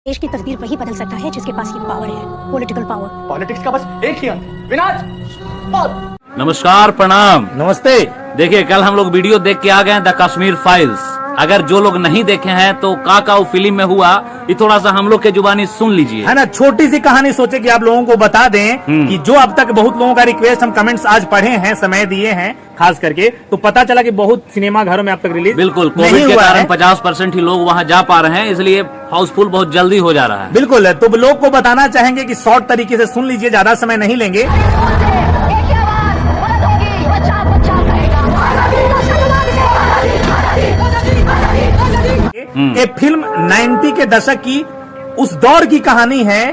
देश की तकदीर वही बदल सकता है जिसके पास ये पावर है, पॉलिटिकल पावर। पॉलिटिक्स का बस एक ही अंत, विनाश। नमस्कार, प्रणाम, नमस्ते। देखिए कल हम लोग वीडियो देख के आ गए द कश्मीर फाइल्स। अगर जो लोग नहीं देखे हैं तो का वो फिल्म में हुआ, ये थोड़ा सा हम लोग के जुबानी सुन लीजिए, है ना। छोटी सी कहानी सोचे कि आप लोगों को बता दें कि जो अब तक बहुत लोगों का रिक्वेस्ट हम कमेंट्स आज पढ़े हैं, समय दिए हैं खास करके, तो पता चला कि बहुत सिनेमा घरों में अब तक रिलीज बिल्कुल कोविड के कारण 50% ही लोग वहाँ जा पा रहे हैं, इसलिए हाउसफुल बहुत जल्दी हो जा रहा है। बिल्कुल, तो लोग को बताना चाहेंगे कि शॉर्ट तरीके से सुन लीजिए, ज्यादा समय नहीं लेंगे। ये फिल्म 90 के दशक की उस दौर की कहानी है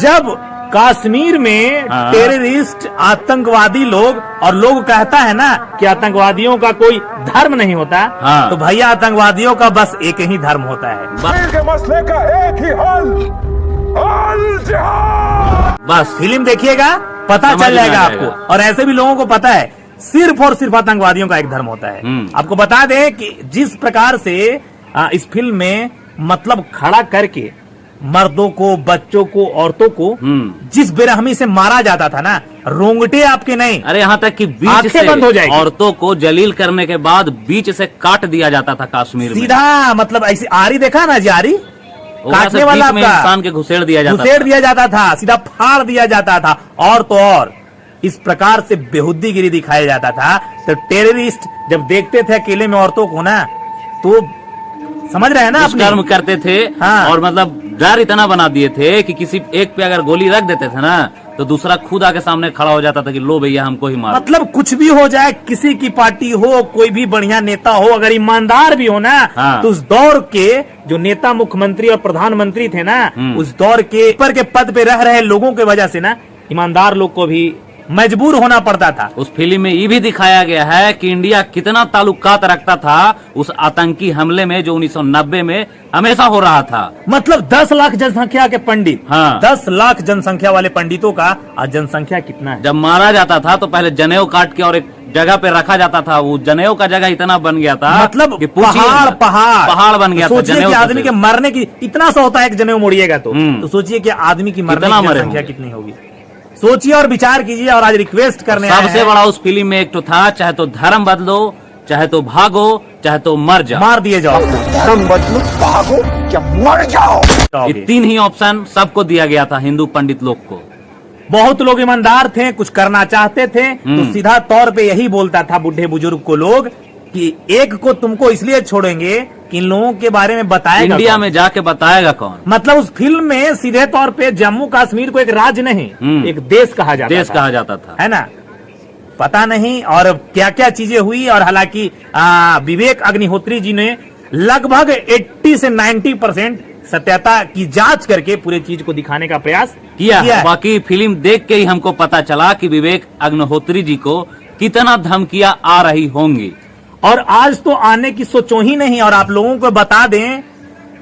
जब कश्मीर में टेररिस्ट आतंकवादी लोग, और लोग कहता है ना कि आतंकवादियों का कोई धर्म नहीं होता, तो भैया आतंकवादियों का बस एक ही धर्म होता है, के मसले का एक ही हल जिहाद। बस फिल्म देखिएगा पता चल जाएगा आपको। और ऐसे भी लोगों को पता है सिर्फ और सिर्फ आतंकवादियों का एक धर्म होता है। आपको बता दें कि जिस प्रकार से इस फिल्म में मतलब खड़ा करके मर्दों को, बच्चों को, औरतों को जिस बेरहमी से मारा जाता था ना, रोंगटे आपके नहीं, अरे यहाँ तक कि बीच से बंद हो जाएगी। औरतों को जलील करने के बाद बीच से काट दिया जाता था कश्मीर में। सीधा मतलब ऐसी आरी देखा ना जी, आरी काटने वाला इंसान के घुसेड़ दिया जाता था, सीधा फाड़ दिया जाता था। और तो और इस प्रकार से बेहुद्दीगिरी दिखाया जाता था। तो टेररिस्ट जब देखते थे अकेले में औरतों को ना, तो समझ रहे हैं ना, कर्म करते थे। और मतलब डर इतना बना दिए थे कि किसी एक पे अगर गोली रख देते थे ना, तो दूसरा खुद आके सामने खड़ा हो जाता था कि लो भैया हमको ही मारो। मतलब कुछ भी हो जाए, किसी की पार्टी हो, कोई भी बढ़िया नेता हो, अगर ईमानदार भी हो ना, तो उस दौर के जो नेता, मुख्यमंत्री और प्रधानमंत्री थे ना, उस दौर के ऊपर के पद पे रह रहे लोगों की वजह से ना, ईमानदार लोग को भी मजबूर होना पड़ता था। उस फिल्म में ये भी दिखाया गया है कि इंडिया कितना ताल्लुकात रखता था उस आतंकी हमले में जो 1990 में हमेशा हो रहा था। मतलब 10 लाख जनसंख्या के पंडित, 10 लाख जनसंख्या वाले पंडितों का आज जनसंख्या कितना है? जब मारा जाता था तो पहले जनेऊ काट के और एक जगह पे रखा जाता था। वो जनेऊ का जगह इतना बन गया था, मतलब कि पहाड़ बन गया। सोचिए कि आदमी के मरने की इतना सा होता है, एक जनेऊ मोड़िएगा तो सोचिए कि आदमी की मरने की संख्या कितनी होगी। सोचिए और विचार कीजिए। और आज रिक्वेस्ट करने सबसे बड़ा उस फिल्म में एक तो था, चाहे तो धर्म बदलो, चाहे तो भागो, चाहे तो मर जाओ, मार दिए जाओ, धर्म बदलो, भागो या मर जाओ। ये तीन ही ऑप्शन सबको दिया गया था, हिंदू पंडित लोग को। बहुत लोग ईमानदार थे, कुछ करना चाहते थे, तो सीधा तौर पे यही बोलता था बूढ़े बुजुर्ग को लोग कि एक को तुमको इसलिए छोड़ेंगे कि इन लोगों के बारे में बताएगा, इंडिया में जाके बताएगा कौन। मतलब उस फिल्म में सीधे तौर पे जम्मू कश्मीर को एक राज्य नहीं, एक देश कहा जाता था, है ना। पता नहीं और क्या क्या चीजें हुई। और हालांकि विवेक अग्निहोत्री जी ने लगभग 80 से 90% सत्यता की जांच करके पूरे चीज को दिखाने का प्रयास किया। बाकी फिल्म देख के ही हमको पता चला कि विवेक अग्निहोत्री जी को कितना धमकियां आ रही होंगी। और आज तो आने की सोचो ही नहीं। और आप लोगों को बता दें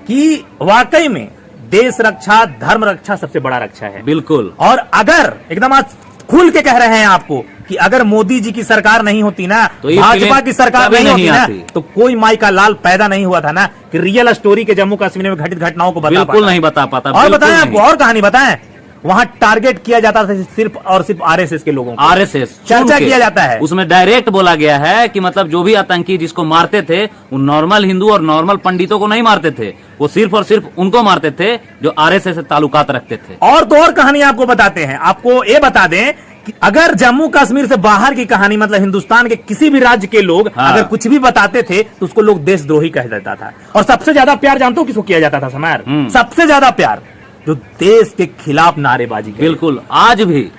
कि वाकई में देश रक्षा, धर्म रक्षा सबसे बड़ा रक्षा है। बिल्कुल। और अगर एकदम आज खुल के कह रहे हैं आपको कि अगर मोदी जी की सरकार नहीं होती ना, तो भाजपा की सरकार नहीं होती ना, तो कोई माई का लाल पैदा नहीं हुआ था ना कि रियल स्टोरी के जम्मू कश्मीर में घटित घटनाओं को बिल्कुल नहीं बता पाता। और बताएं आपको और कहानी बताएं, वहाँ टारगेट किया जाता था सिर्फ और सिर्फ आरएसएस के लोगों को, आरएसएस चर्चा किया जाता है। उसमें डायरेक्ट बोला गया है कि मतलब जो भी आतंकी जिसको मारते थे वो नॉर्मल हिंदू और नॉर्मल पंडितों को नहीं मारते थे, वो सिर्फ और सिर्फ उनको मारते थे जो आरएसएस से ताल्लुकात रखते थे। और तो और कहानी आपको बताते हैं। आपको ये बता दें कि अगर जम्मू कश्मीर से बाहर की कहानी, मतलब हिंदुस्तान के किसी भी राज्य के लोग अगर कुछ भी बताते थे तो उसको लोग देशद्रोही कह देता था। और सबसे ज्यादा प्यार जानते हो किसको किया जाता था समार? सबसे ज्यादा प्यार जो देश के खिलाफ नारेबाजी। बिल्कुल, आज भी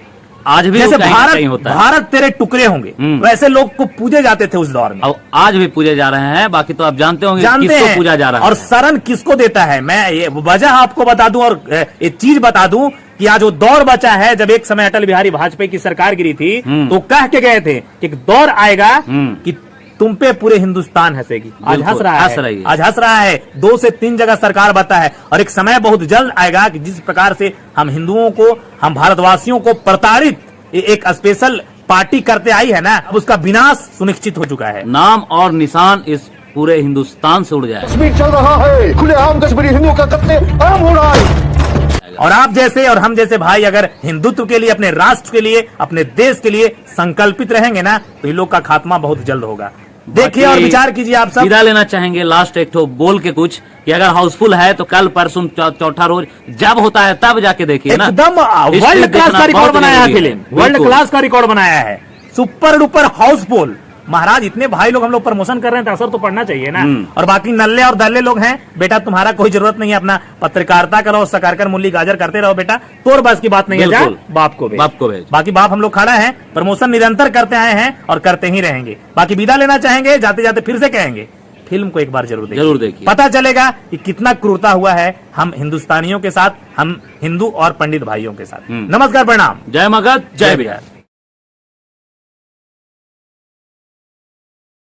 जैसे भारत तेरे टुकड़े होंगे, वैसे लोग को पूजे जाते थे उस दौर में। आज भी पूजे जा रहे हैं। बाकी तो आप जानते होंगे किसको पूजा जा रहा है और शरण किसको देता है। मैं ये वजह आपको बता दूं और एक चीज बता दूं कि आज वो दौर बचा है जब एक समय अटल बिहारी वाजपेयी की सरकार गिरी थी, तो कह के गए थे कि एक दौर आएगा कि तुम पे पूरे हिंदुस्तान हंसेगी। आज हंस रहा है, आज हंस रहा है। 2 से 3 जगह सरकार बता है। और एक समय बहुत जल्द आएगा कि जिस प्रकार से हम हिंदुओं को, हम भारतवासियों को प्रताड़ित एक स्पेशल पार्टी करते आई है ना, अब उसका विनाश सुनिश्चित हो चुका है। नाम और निशान इस पूरे हिंदुस्तान से उड़ जाए। कश्मीर चल रहा है, खुलेआम कश्मीरी हिंदुओं का कत्ले आम हो रहा है। और आप जैसे और हम जैसे भाई अगर हिंदुत्व के लिए, अपने राष्ट्र के लिए, अपने देश के लिए संकल्पित रहेंगे ना, तो इन लोग का खात्मा बहुत जल्द होगा। देखिए और विचार कीजिए आप सब। विदा लेना चाहेंगे लास्ट एक ठो बोल के कुछ कि अगर हाउसफुल है तो कल परसों चौथा रोज जब होता है तब जाके देखिए ना। एकदम वर्ल्ड क्लास का रिकॉर्ड बनाया है फिल्म, वर्ल्ड क्लास का रिकॉर्ड बनाया है, सुपर डुपर हाउसफुल। महाराज इतने भाई लोग हम लोग प्रमोशन कर रहे हैं तो असर तो पड़ना चाहिए ना। और बाकी नल्ले और दल्ले लोग हैं, बेटा तुम्हारा कोई जरूरत नहीं है, अपना पत्रकारिता करो, सकारकर मूली गाजर करते रहो बेटा, तोर बस की बात नहीं है, जा बाप को भेज। बाकी बाप हम लोग खड़ा है, प्रमोशन निरंतर करते आए हैं और करते ही रहेंगे। बाकी विदा लेना चाहेंगे, जाते जाते फिर से कहेंगे फिल्म को एक बार जरूर देखिए, पता चलेगा कि कितना क्रूरता हुआ है हम हिंदुस्तानियों के साथ, हम हिंदू और पंडित भाइयों के साथ। नमस्कार, प्रणाम, जय मगध, जय बिहार।